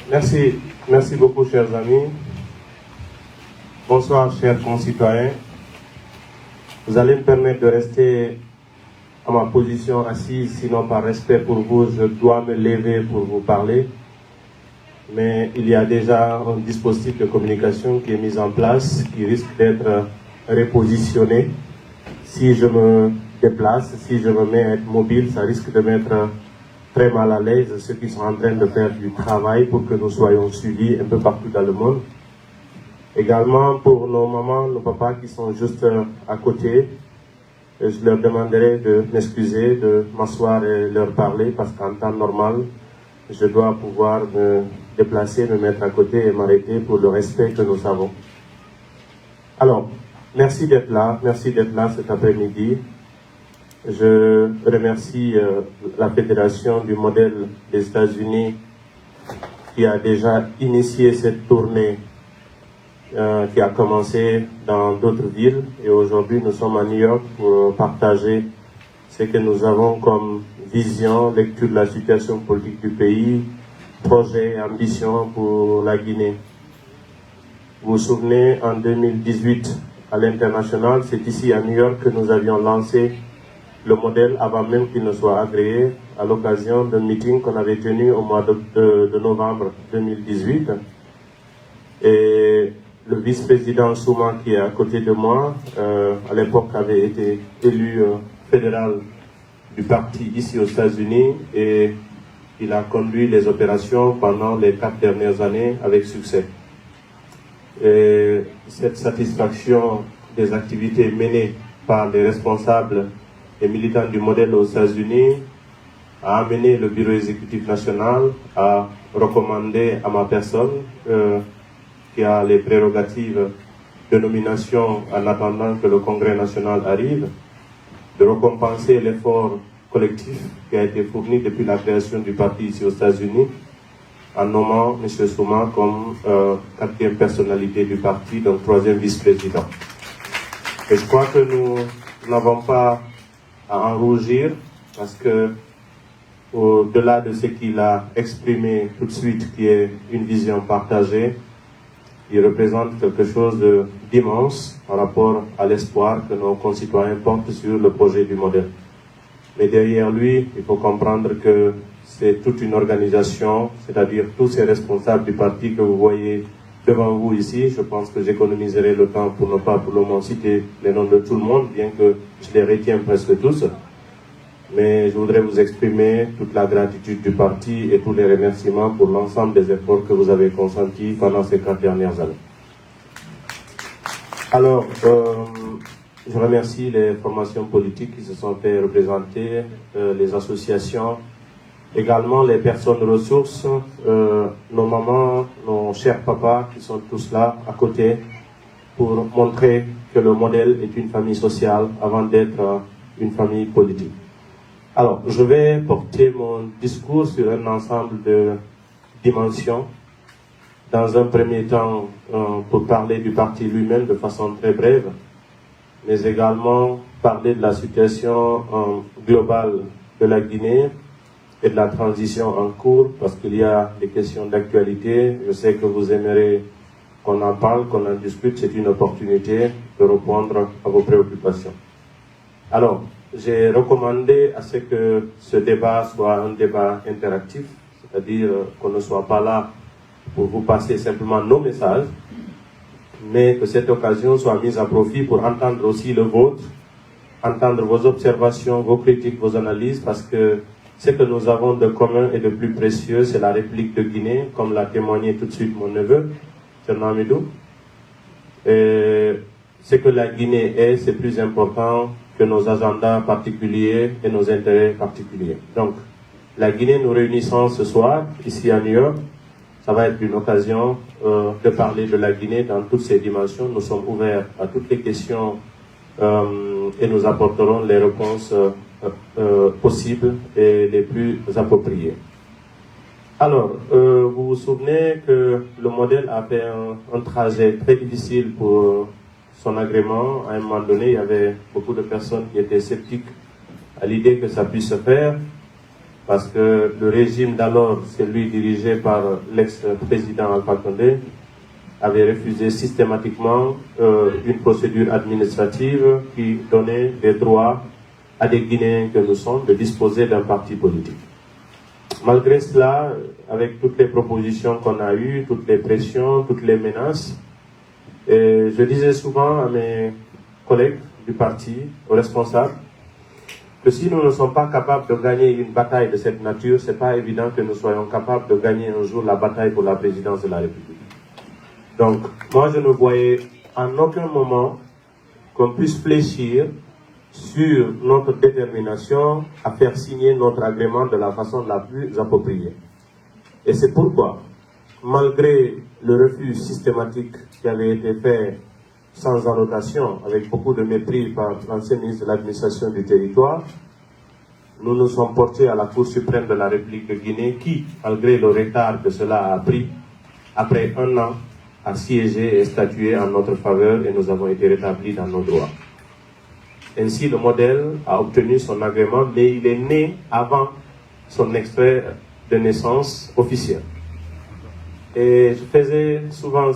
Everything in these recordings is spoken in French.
Merci beaucoup, chers amis. Bonsoir, chers concitoyens. Vous allez me permettre de rester à ma position assise, sinon par respect pour vous, je dois me lever pour vous parler. Mais il y a déjà un dispositif de communication qui est mis en place, qui risque d'être repositionné. Si je me déplace, si je me mets à être mobile, ça risque de mettre très mal à l'aise ceux qui sont en train de faire du travail pour que nous soyons suivis un peu partout dans le monde. Également pour nos mamans, nos papas qui sont juste à côté, je leur demanderai de m'excuser, de m'asseoir et leur parler parce qu'en temps normal, je dois pouvoir me déplacer, me mettre à côté et m'arrêter pour le respect que nous avons. Alors, merci d'être là cet après-midi. Je remercie la Fédération du modèle des États-Unis qui a déjà initié cette tournée qui a commencé dans d'autres villes. Et aujourd'hui, nous sommes à New York pour partager ce que nous avons comme vision, lecture de la situation politique du pays, projet et ambition pour la Guinée. Vous vous souvenez, en 2018, à l'international, c'est ici à New York que nous avions lancé le modèle avant même qu'il ne soit agréé à l'occasion d'un meeting qu'on avait tenu au mois de novembre 2018. Et le vice-président Souma, qui est à côté de moi, à l'époque avait été élu fédéral du parti ici aux États-Unis et il a conduit les opérations pendant les 4 dernières années avec succès. Et cette satisfaction des activités menées par les responsables et militants du modèle aux États-Unis a amené le bureau exécutif national à recommander à ma personne, qui a les prérogatives de nomination en attendant que le Congrès national arrive, de récompenser l'effort collectif qui a été fourni depuis la création du parti ici aux États-Unis en nommant M. Souma comme 4e personnalité du parti, donc 3e vice-président. Et je crois que nous n'avons pas à en rougir parce que au-delà de ce qu'il a exprimé tout de suite, qui est une vision partagée, il représente quelque chose d'immense par rapport à l'espoir que nos concitoyens portent sur le projet du modèle. Mais derrière lui, il faut comprendre que c'est toute une organisation, c'est-à-dire tous ces responsables du parti que vous voyez devant vous ici. Je pense que j'économiserai le temps pour ne pas pour le moment citer les noms de tout le monde, bien que je les retiens presque tous. Mais je voudrais vous exprimer toute la gratitude du parti et tous les remerciements pour l'ensemble des efforts que vous avez consentis pendant ces 4 dernières années. Alors, je remercie les formations politiques qui se sont fait représenter, les associations, également les personnes ressources, nos mamans, nos chers papas qui sont tous là à côté pour montrer que le modèle est une famille sociale avant d'être une famille politique. Alors, je vais porter mon discours sur un ensemble de dimensions. Dans un premier temps, pour parler du parti lui-même de façon très brève, mais également parler de la situation globale de la Guinée et de la transition en cours, parce qu'il y a des questions d'actualité. Je sais que vous aimerez qu'on en parle, qu'on en discute. C'est une opportunité de répondre à vos préoccupations. Alors, j'ai recommandé à ce que ce débat soit un débat interactif, c'est-à-dire qu'on ne soit pas là pour vous passer simplement nos messages, mais que cette occasion soit mise à profit pour entendre aussi le vôtre, entendre vos observations, vos critiques, vos analyses, parce que ce que nous avons de commun et de plus précieux, c'est la République de Guinée, comme l'a témoigné tout de suite mon neveu, Thierno Hamidou. Et ce que la Guinée est, c'est plus important que nos agendas particuliers et nos intérêts particuliers. Donc, la Guinée nous réunissons ce soir, ici à New York. Ça va être une occasion de parler de la Guinée dans toutes ses dimensions. Nous sommes ouverts à toutes les questions et nous apporterons les réponses possibles et les plus appropriées. Alors, vous vous souvenez que le modèle a fait un trajet très difficile pour son agrément. À un moment donné, il y avait beaucoup de personnes qui étaient sceptiques à l'idée que ça puisse se faire. parce que le régime d'alors, celui dirigé par l'ex-président Alpha Condé, avait refusé systématiquement une procédure administrative qui donnait des droits à des Guinéens que nous sommes de disposer d'un parti politique. Malgré cela, avec toutes les propositions qu'on a eues, toutes les pressions, toutes les menaces, je disais souvent à mes collègues du parti, aux responsables, que si nous ne sommes pas capables de gagner une bataille de cette nature, ce n'est pas évident que nous soyons capables de gagner un jour la bataille pour la présidence de la République. Donc, moi, je ne voyais en aucun moment qu'on puisse fléchir sur notre détermination à faire signer notre agrément de la façon la plus appropriée. Et c'est pourquoi, malgré le refus systématique qui avait été fait sans annotation, avec beaucoup de mépris par l'ancien ministre de l'administration du territoire, nous nous sommes portés à la Cour suprême de la République de Guinée qui, malgré le retard que cela a pris, après un an, a siégé et statué en notre faveur et nous avons été rétablis dans nos droits. Ainsi, le modèle a obtenu son agrément, mais il est né avant son extrait de naissance officiel. Et je faisais souvent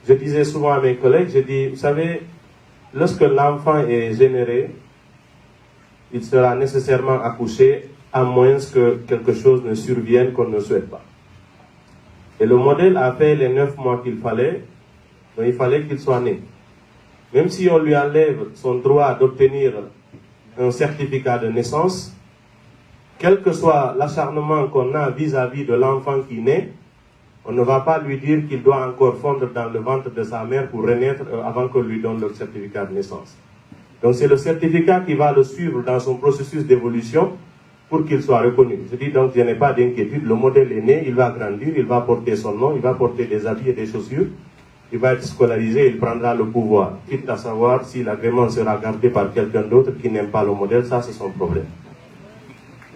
je disais souvent à mes collègues, je dis, vous savez, lorsque l'enfant est généré, il sera nécessairement accouché, à moins que quelque chose ne survienne qu'on ne souhaite pas. Et le modèle a fait les 9 mois qu'il fallait, donc il fallait qu'il soit né. Même si on lui enlève son droit d'obtenir un certificat de naissance, quel que soit l'acharnement qu'on a vis-à-vis de l'enfant qui naît, on ne va pas lui dire qu'il doit encore fondre dans le ventre de sa mère pour renaître avant qu'on lui donne le certificat de naissance. Donc c'est le certificat qui va le suivre dans son processus d'évolution pour qu'il soit reconnu. Je dis donc, je n'ai pas d'inquiétude, le modèle est né, il va grandir, il va porter son nom, il va porter des habits et des chaussures, il va être scolarisé, il prendra le pouvoir. Quitte à savoir si l'agrément sera gardé par quelqu'un d'autre qui n'aime pas le modèle, ça c'est son problème.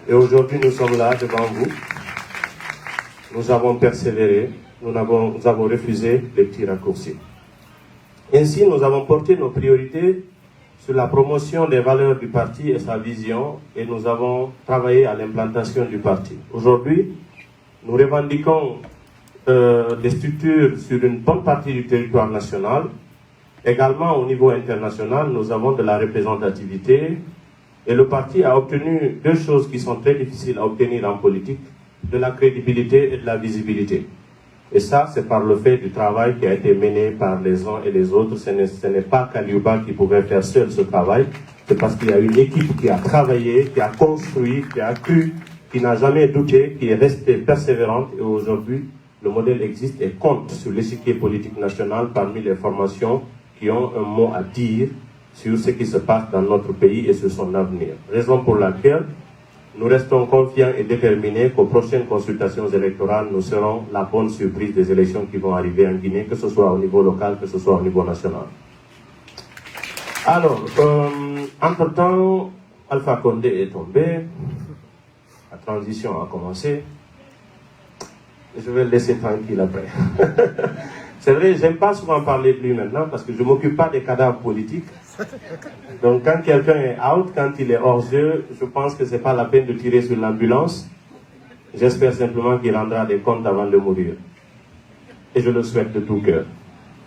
Et aujourd'hui nous sommes là devant vous, nous avons persévéré, nous avons refusé les petits raccourcis. Ainsi nous avons porté nos priorités sur la promotion des valeurs du parti et sa vision, et nous avons travaillé à l'implantation du parti. Aujourd'hui, nous revendiquons des structures sur une bonne partie du territoire national. Également au niveau international, nous avons de la représentativité, et le parti a obtenu 2 choses qui sont très difficiles à obtenir en politique, de la crédibilité et de la visibilité. Et ça, c'est par le fait du travail qui a été mené par les uns et les autres. Ce n'est pas Kaliouba qui pouvait faire seul ce travail. C'est parce qu'il y a une équipe qui a travaillé, qui a construit, qui a cru, qui n'a jamais douté, qui est restée persévérante. Et aujourd'hui, le modèle existe et compte sur l'échiquier politique national parmi les formations qui ont un mot à dire sur ce qui se passe dans notre pays et sur son avenir. Raison pour laquelle nous restons confiants et déterminés qu'aux prochaines consultations électorales, nous serons la bonne surprise des élections qui vont arriver en Guinée, que ce soit au niveau local, que ce soit au niveau national. Alors, entre-temps, Alpha Condé est tombé, la transition a commencé, je vais le laisser tranquille après. C'est vrai, j'aime pas souvent parler de lui maintenant parce que je ne m'occupe pas des cadavres politiques. Donc quand quelqu'un est out, quand il est hors jeu, je pense que ce n'est pas la peine de tirer sur l'ambulance. J'espère simplement qu'il rendra des comptes avant de mourir. Et je le souhaite de tout cœur.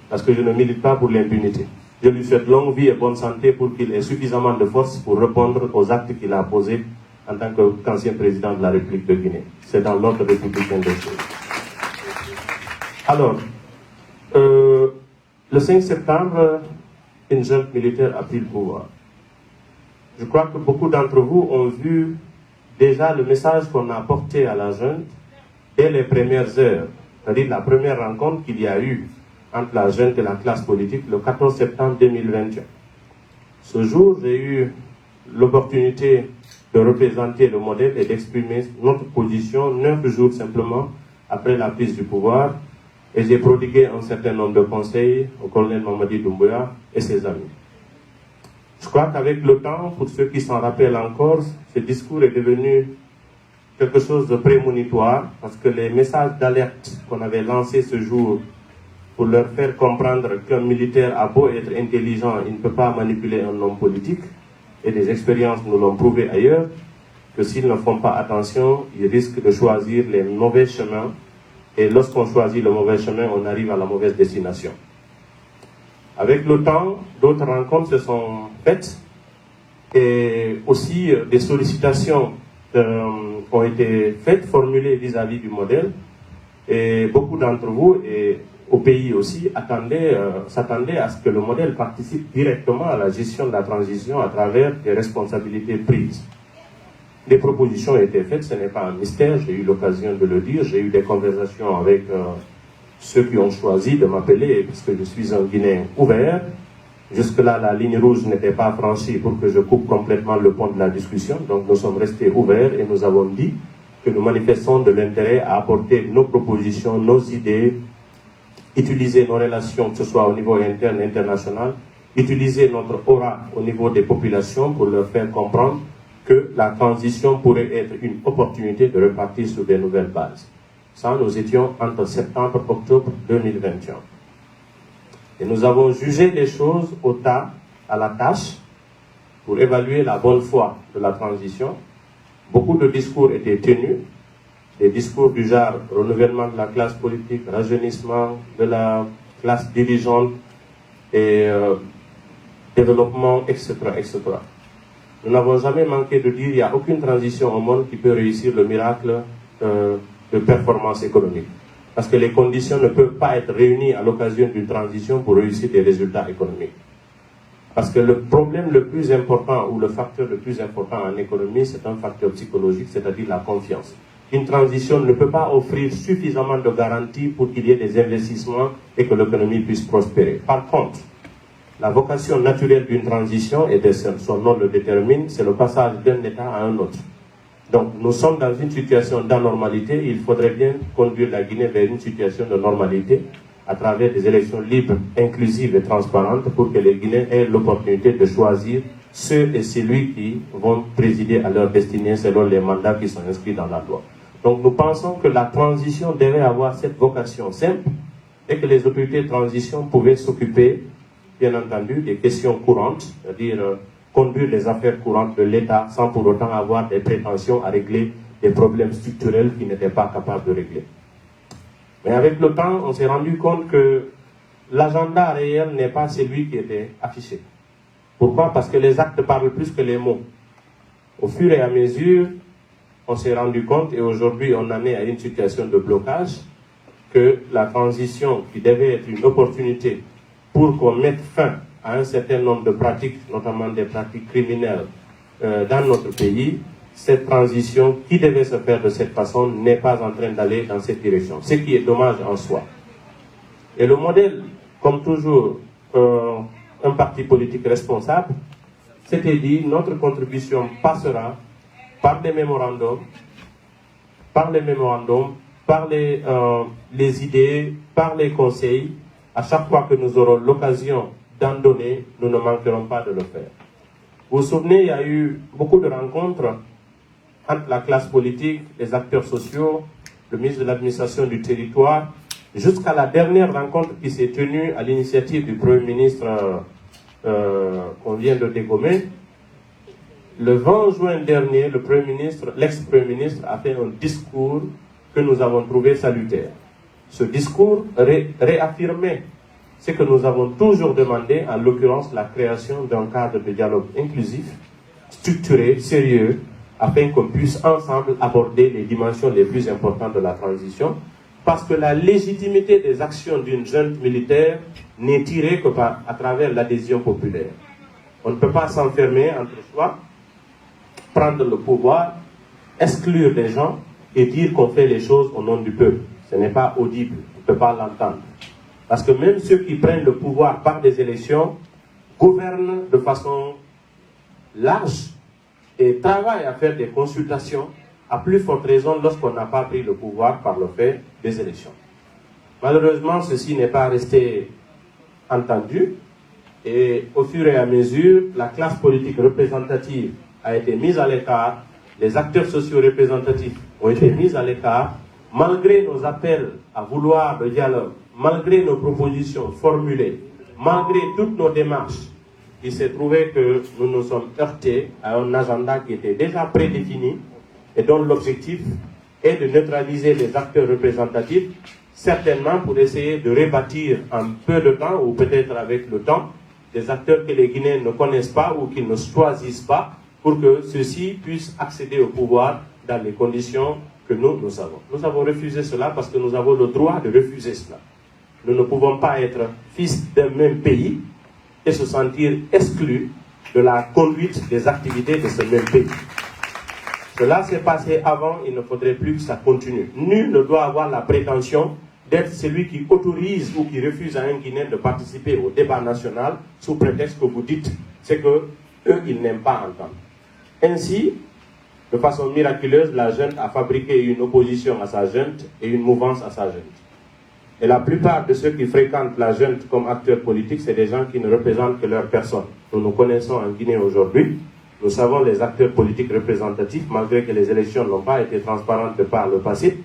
Parce que je ne milite pas pour l'impunité. Je lui souhaite longue vie et bonne santé pour qu'il ait suffisamment de force pour répondre aux actes qu'il a posés en tant qu'ancien président de la République de Guinée. C'est dans l'ordre républicain des choses. Alors, le 5 septembre, une junte militaire a pris le pouvoir. Je crois que beaucoup d'entre vous ont vu déjà le message qu'on a apporté à la junte dès les premières heures, c'est-à-dire la première rencontre qu'il y a eu entre la junte et la classe politique le 14 septembre 2021. Ce jour, j'ai eu l'opportunité de représenter le modèle et d'exprimer notre position 9 jours simplement après la prise du pouvoir. Et j'ai prodigué un certain nombre de conseils au colonel Mamadi Doumbouya et ses amis. Je crois qu'avec le temps, pour ceux qui s'en rappellent encore, ce discours est devenu quelque chose de prémonitoire parce que les messages d'alerte qu'on avait lancés ce jour pour leur faire comprendre qu'un militaire a beau être intelligent, il ne peut pas manipuler un homme politique, et des expériences nous l'ont prouvé ailleurs, que s'ils ne font pas attention, ils risquent de choisir les mauvais chemins. Et lorsqu'on choisit le mauvais chemin, on arrive à la mauvaise destination. Avec le temps, d'autres rencontres se sont faites et aussi des sollicitations ont été faites, formulées vis-à-vis du modèle. Et beaucoup d'entre vous, et au pays aussi, s'attendaient à ce que le modèle participe directement à la gestion de la transition à travers des responsabilités prises. Des propositions ont été faites, ce n'est pas un mystère, j'ai eu l'occasion de le dire, j'ai eu des conversations avec ceux qui ont choisi de m'appeler, puisque je suis un Guinéen ouvert. Jusque-là, la ligne rouge n'était pas franchie pour que je coupe complètement le pont de la discussion, donc nous sommes restés ouverts et nous avons dit que nous manifestons de l'intérêt à apporter nos propositions, nos idées, utiliser nos relations, que ce soit au niveau interne et international, utiliser notre aura au niveau des populations pour leur faire comprendre que la transition pourrait être une opportunité de repartir sur des nouvelles bases. Ça, nous étions entre septembre et octobre 2021. Et nous avons jugé les choses au tas, à la tâche, pour évaluer la bonne foi de la transition. Beaucoup de discours étaient tenus, des discours du genre renouvellement de la classe politique, rajeunissement de la classe dirigeante et développement, etc., etc. Nous n'avons jamais manqué de dire qu'il n'y a aucune transition au monde qui peut réussir le miracle de performance économique. Parce que les conditions ne peuvent pas être réunies à l'occasion d'une transition pour réussir des résultats économiques. Parce que le problème le plus important ou le facteur le plus important en économie, c'est un facteur psychologique, c'est-à-dire la confiance. Une transition ne peut pas offrir suffisamment de garanties pour qu'il y ait des investissements et que l'économie puisse prospérer. Par contre, la vocation naturelle d'une transition, et son nom le détermine, c'est le passage d'un État à un autre. Donc nous sommes dans une situation d'anormalité, il faudrait bien conduire la Guinée vers une situation de normalité à travers des élections libres, inclusives et transparentes pour que les Guinéens aient l'opportunité de choisir ceux et celui qui vont présider à leur destinée selon les mandats qui sont inscrits dans la loi. Donc nous pensons que la transition devait avoir cette vocation simple et que les autorités de transition pouvaient s'occuper, bien entendu, des questions courantes, c'est-à-dire conduire les affaires courantes de l'État sans pour autant avoir des prétentions à régler des problèmes structurels qu'ils n'étaient pas capables de régler. Mais avec le temps, on s'est rendu compte que l'agenda réel n'est pas celui qui était affiché. Pourquoi? Parce que les actes parlent plus que les mots. Au fur et à mesure, on s'est rendu compte, et aujourd'hui on en est à une situation de blocage, que la transition qui devait être une opportunité pour qu'on mette fin à un certain nombre de pratiques, notamment des pratiques criminelles dans notre pays, cette transition qui devait se faire de cette façon n'est pas en train d'aller dans cette direction, ce qui est dommage en soi. Et le modèle, comme toujours, un parti politique responsable, s'était dit, notre contribution passera par les mémorandums, par les idées, par les conseils. À chaque fois que nous aurons l'occasion d'en donner, nous ne manquerons pas de le faire. Vous vous souvenez, il y a eu beaucoup de rencontres entre la classe politique, les acteurs sociaux, le ministre de l'administration du territoire, jusqu'à la dernière rencontre qui s'est tenue à l'initiative du Premier ministre qu'on vient de dégommer. Le 20 juin dernier, l'ex-Premier ministre a fait un discours que nous avons trouvé salutaire. Ce discours réaffirmait ce que nous avons toujours demandé, en l'occurrence la création d'un cadre de dialogue inclusif, structuré, sérieux, afin qu'on puisse ensemble aborder les dimensions les plus importantes de la transition, parce que la légitimité des actions d'une junte militaire n'est tirée que à travers l'adhésion populaire. On ne peut pas s'enfermer entre soi, prendre le pouvoir, exclure des gens et dire qu'on fait les choses au nom du peuple. Ce n'est pas audible, on ne peut pas l'entendre. Parce que même ceux qui prennent le pouvoir par des élections gouvernent de façon large et travaillent à faire des consultations, à plus forte raison lorsqu'on n'a pas pris le pouvoir par le fait des élections. Malheureusement, ceci n'est pas resté entendu et au fur et à mesure, la classe politique représentative a été mise à l'écart, les acteurs sociaux représentatifs ont été mis à l'écart, malgré nos appels à vouloir le dialogue, malgré nos propositions formulées, malgré toutes nos démarches, il s'est trouvé que nous nous sommes heurtés à un agenda qui était déjà prédéfini et dont l'objectif est de neutraliser les acteurs représentatifs, certainement pour essayer de rebâtir en peu de temps, ou peut-être avec le temps, des acteurs que les Guinéens ne connaissent pas ou qu'ils ne choisissent pas, pour que ceux-ci puissent accéder au pouvoir dans les conditions que nous savons. Nous avons refusé cela parce que nous avons le droit de refuser cela. Nous ne pouvons pas être fils d'un même pays et se sentir exclus de la conduite des activités de ce même pays. Cela s'est passé avant, il ne faudrait plus que ça continue. Nul ne doit avoir la prétention d'être celui qui autorise ou qui refuse à un Guinéen de participer au débat national sous prétexte que vous dites, c'est que eux, ils n'aiment pas entendre. Ainsi, de façon miraculeuse, la junte a fabriqué une opposition à sa junte et une mouvance à sa junte. Et la plupart de ceux qui fréquentent la junte comme acteurs politiques, c'est des gens qui ne représentent que leur personne. Nous nous connaissons en Guinée aujourd'hui. Nous savons les acteurs politiques représentatifs, malgré que les élections n'ont pas été transparentes par le passé.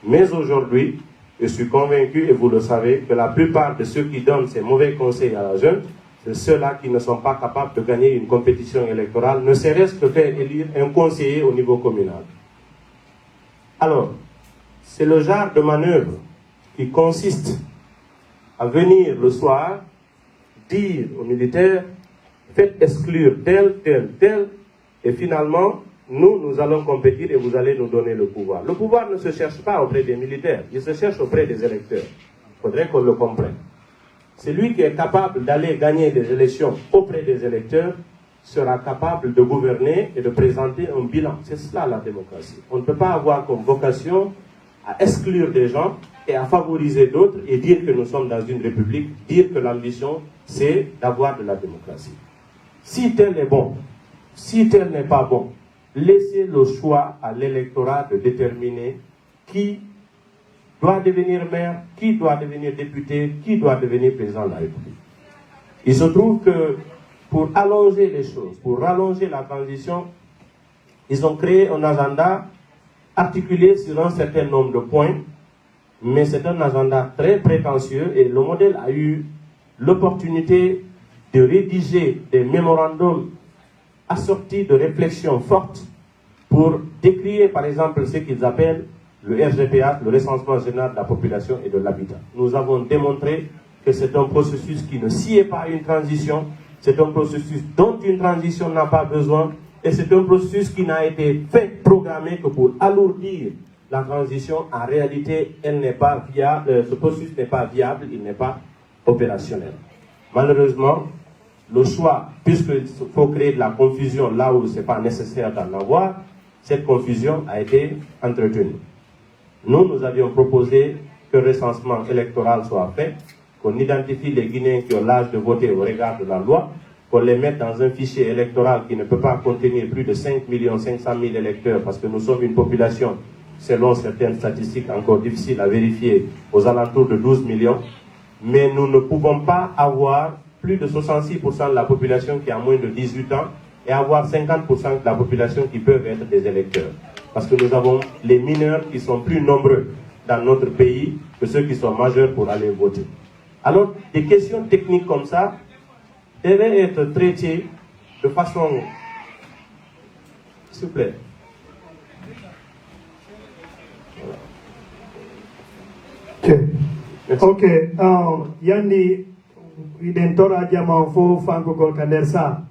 Mais aujourd'hui, je suis convaincu, et vous le savez, que la plupart de ceux qui donnent ces mauvais conseils à la junte, c'est ceux-là qui ne sont pas capables de gagner une compétition électorale, ne serait-ce que faire élire un conseiller au niveau communal. Alors, c'est le genre de manœuvre qui consiste à venir le soir, dire aux militaires, faites exclure tel, et finalement, nous allons compétir et vous allez nous donner le pouvoir. Le pouvoir ne se cherche pas auprès des militaires, il se cherche auprès des électeurs. Il faudrait qu'on le comprenne. Celui qui est capable d'aller gagner des élections auprès des électeurs sera capable de gouverner et de présenter un bilan. C'est cela la démocratie. On ne peut pas avoir comme vocation à exclure des gens et à favoriser d'autres et dire que nous sommes dans une république, dire que l'ambition, c'est d'avoir de la démocratie. Si tel est bon, si tel n'est pas bon, laissez le choix à l'électorat de déterminer qui doit devenir maire, qui doit devenir député, qui doit devenir président de la République. Il se trouve que pour allonger les choses, pour rallonger la transition, ils ont créé un agenda articulé sur un certain nombre de points, mais c'est un agenda très prétentieux et le modèle a eu l'opportunité de rédiger des mémorandums assortis de réflexions fortes pour décrire par exemple ce qu'ils appellent le RGPA, le recensement général de la population et de l'habitat. Nous avons démontré que c'est un processus qui ne sied pas à une transition, c'est un processus dont une transition n'a pas besoin, et c'est un processus qui n'a été fait, programmé que pour alourdir la transition. En réalité, elle n'est pas viable, ce processus n'est pas viable, il n'est pas opérationnel. Malheureusement, le choix, puisqu'il faut créer de la confusion là où ce n'est pas nécessaire d'en avoir, cette confusion a été entretenue. Nous avions proposé que le recensement électoral soit fait, qu'on identifie les Guinéens qui ont l'âge de voter au regard de la loi, qu'on les mette dans un fichier électoral qui ne peut pas contenir plus de 5 500 000 électeurs, parce que nous sommes une population, selon certaines statistiques encore difficiles à vérifier, aux alentours de 12 millions, mais nous ne pouvons pas avoir plus de 66% de la population qui a moins de 18 ans et avoir 50% de la population qui peuvent être des électeurs. Parce que nous avons les mineurs qui sont plus nombreux dans notre pays que ceux qui sont majeurs pour aller voter. Alors, des questions techniques comme ça devaient être traitées de façon... S'il vous plaît. Ok. Yandi, identora diamanfo fango golkandersa.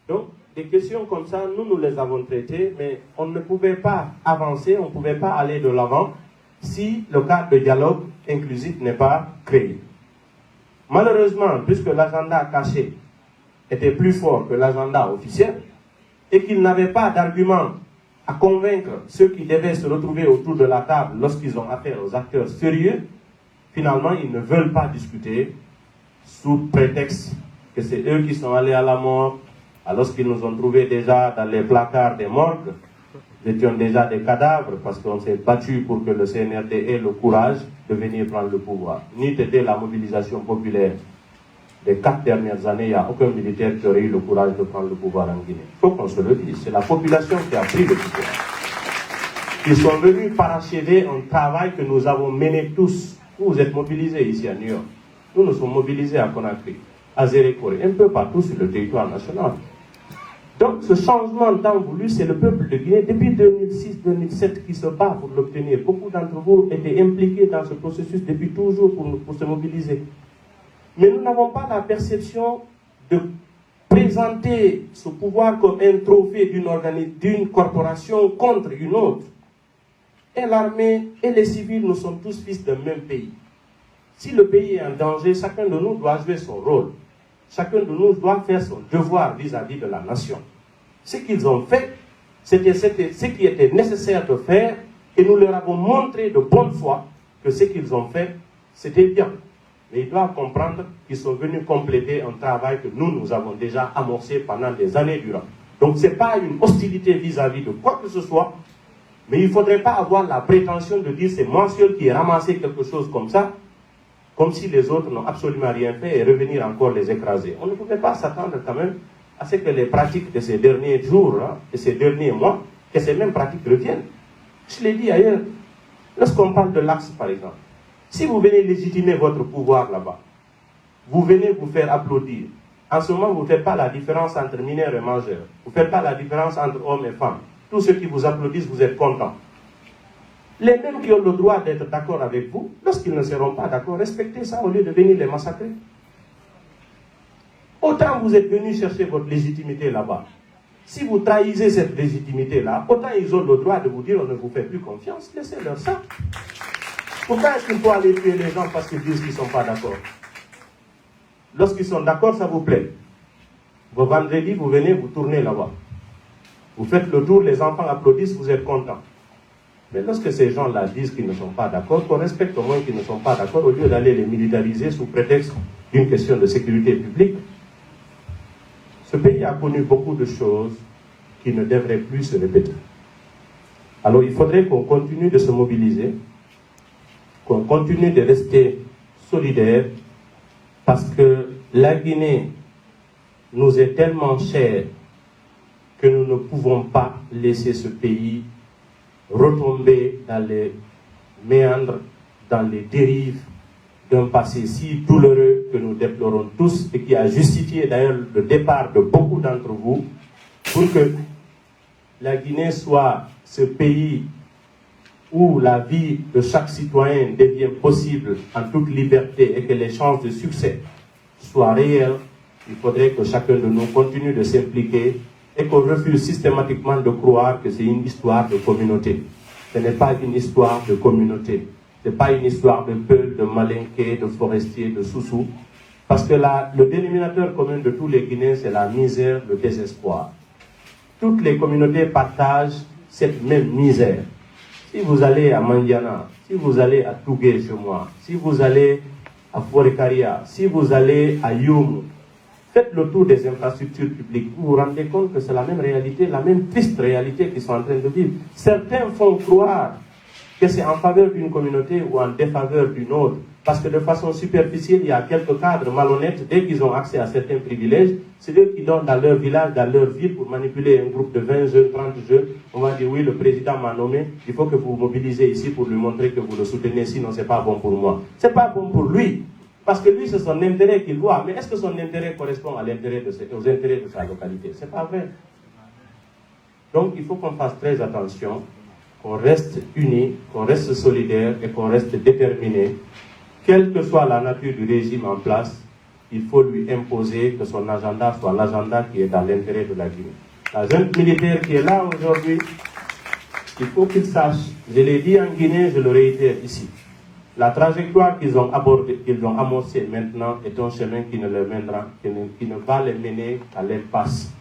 Donc, des questions comme ça, nous les avons traitées, mais on ne pouvait pas avancer, on ne pouvait pas aller de l'avant si le cadre de dialogue inclusif n'est pas créé. Malheureusement, puisque l'agenda caché était plus fort que l'agenda officiel, et qu'il n'avait pas d'argument à convaincre ceux qui devaient se retrouver autour de la table lorsqu'ils ont affaire aux acteurs sérieux, finalement, ils ne veulent pas discuter sous prétexte que c'est eux qui sont allés à la mort, alors qu'ils nous ont trouvés déjà dans les placards des morgues. Nous étions déjà des cadavres parce qu'on s'est battu pour que le CNRD ait le courage de venir prendre le pouvoir. Ni c'était la mobilisation populaire des 4 dernières années, il n'y a aucun militaire qui aurait eu le courage de prendre le pouvoir en Guinée. Il faut qu'on se le dise, c'est la population qui a pris le pouvoir. Ils sont venus parachever un travail que nous avons mené tous. Vous êtes mobilisés ici à New York. Nous sommes mobilisés à Conakry. à Zérékoré, un peu partout sur le territoire national. Donc ce changement tant voulu, c'est le peuple de Guinée depuis 2006-2007 qui se bat pour l'obtenir. Beaucoup d'entre vous étaient impliqués dans ce processus depuis toujours pour se mobiliser. Mais nous n'avons pas la perception de présenter ce pouvoir comme un trophée d'une corporation contre une autre. Et l'armée et les civils, nous sommes tous fils d'un même pays. Si le pays est en danger, chacun de nous doit jouer son rôle. Chacun de nous doit faire son devoir vis-à-vis de la nation. Ce qu'ils ont fait, c'était ce qui était nécessaire de faire, et nous leur avons montré de bonne foi que ce qu'ils ont fait, c'était bien. Mais ils doivent comprendre qu'ils sont venus compléter un travail que nous avons déjà amorcé pendant des années durant. Donc ce n'est pas une hostilité vis-à-vis de quoi que ce soit, mais il ne faudrait pas avoir la prétention de dire c'est moi seul qui ai ramassé quelque chose comme ça, comme si les autres n'ont absolument rien fait et revenir encore les écraser. On ne pouvait pas s'attendre quand même à ce que les pratiques de ces derniers jours, de ces derniers mois, que ces mêmes pratiques reviennent. Je l'ai dit ailleurs, lorsqu'on parle de l'axe par exemple, si vous venez légitimer votre pouvoir là-bas, vous venez vous faire applaudir. En ce moment, vous ne faites pas la différence entre mineurs et majeurs. Vous ne faites pas la différence entre hommes et femmes. Tous ceux qui vous applaudissent, vous êtes contents. Les mêmes qui ont le droit d'être d'accord avec vous, lorsqu'ils ne seront pas d'accord, respectez ça au lieu de venir les massacrer. Autant vous êtes venus chercher votre légitimité là-bas. Si vous trahissez cette légitimité-là, autant ils ont le droit de vous dire on ne vous fait plus confiance, laissez-leur ça. Pourquoi est-ce qu'il faut aller tuer les gens parce qu'ils disent qu'ils ne sont pas d'accord? Lorsqu'ils sont d'accord, ça vous plaît. Vos vendredis, vous venez, vous tournez là-bas. Vous faites le tour, les enfants applaudissent, vous êtes contents. Mais lorsque ces gens-là disent qu'ils ne sont pas d'accord, qu'on respecte au moins qu'ils ne sont pas d'accord, au lieu d'aller les militariser sous prétexte d'une question de sécurité publique. Ce pays a connu beaucoup de choses qui ne devraient plus se répéter. Alors il faudrait qu'on continue de se mobiliser, qu'on continue de rester solidaires, parce que la Guinée nous est tellement chère que nous ne pouvons pas laisser ce pays retomber dans les méandres, dans les dérives d'un passé si douloureux que nous déplorons tous et qui a justifié d'ailleurs le départ de beaucoup d'entre vous pour que la Guinée soit ce pays où la vie de chaque citoyen devient possible en toute liberté et que les chances de succès soient réelles. Il faudrait que chacun de nous continue de s'impliquer et qu'on refuse systématiquement de croire que c'est une histoire de communauté. Ce n'est pas une histoire de communauté. Ce n'est pas une histoire de Peul, de Malinké, de Forestier, de Soussou. Parce que le dénominateur commun de tous les Guinéens, c'est la misère, le désespoir. Toutes les communautés partagent cette même misère. Si vous allez à Mandiana, si vous allez à Tougué chez moi, si vous allez à Forekaria, si vous allez à Youm, faites le tour des infrastructures publiques. Vous vous rendez compte que c'est la même réalité, la même triste réalité qu'ils sont en train de vivre. Certains font croire que c'est en faveur d'une communauté ou en défaveur d'une autre. Parce que de façon superficielle, il y a quelques cadres malhonnêtes, dès qu'ils ont accès à certains privilèges, c'est eux qui donnent dans leur village, dans leur ville, pour manipuler un groupe de 20 jeunes, 30 jeunes. On va dire, oui, le président m'a nommé, il faut que vous vous mobilisez ici pour lui montrer que vous le soutenez, sinon c'est pas bon pour moi. C'est pas bon pour lui. Parce que lui, c'est son intérêt qu'il voit. Mais est-ce que son intérêt correspond à aux intérêts de sa localité? C'est pas vrai. Donc, il faut qu'on fasse très attention, qu'on reste unis, qu'on reste solidaires et qu'on reste déterminés. Quelle que soit la nature du régime en place, il faut lui imposer que son agenda soit l'agenda qui est dans l'intérêt de la Guinée. La junte militaire qui est là aujourd'hui, il faut qu'il sache, je l'ai dit en Guinée, je le réitère ici, la trajectoire qu'ils ont abordée, qu'ils ont amorcée maintenant est un chemin qui ne les mènera, qui ne va les mener à l'impasse.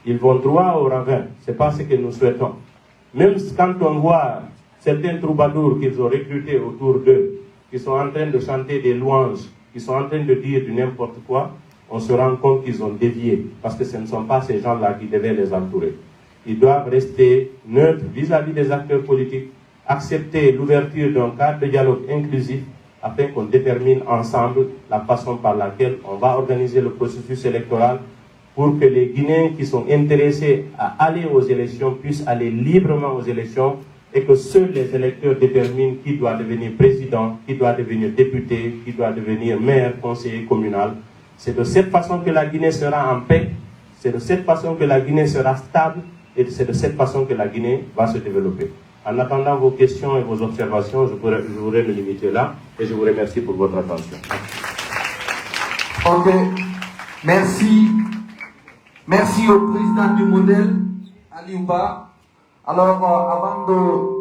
Ils vont droit au ravin, ce n'est pas ce que nous souhaitons. Même quand on voit certains troubadours qu'ils ont recrutés autour d'eux, qui sont en train de chanter des louanges, qui sont en train de dire du n'importe quoi, on se rend compte qu'ils ont dévié, parce que ce ne sont pas ces gens-là qui devaient les entourer. Ils doivent rester neutres vis-à-vis des acteurs politiques, accepter l'ouverture d'un cadre de dialogue inclusif, afin qu'on détermine ensemble la façon par laquelle on va organiser le processus électoral, pour que les Guinéens qui sont intéressés à aller aux élections puissent aller librement aux élections, et que seuls les électeurs déterminent qui doit devenir président, qui doit devenir député, qui doit devenir maire, conseiller communal. C'est de cette façon que la Guinée sera en paix, c'est de cette façon que la Guinée sera stable et c'est de cette façon que la Guinée va se développer. En attendant vos questions et vos observations, je voudrais me limiter là et je vous remercie pour votre attention. Ok, merci. Merci au président du modèle, Aliouba. Alors, avant de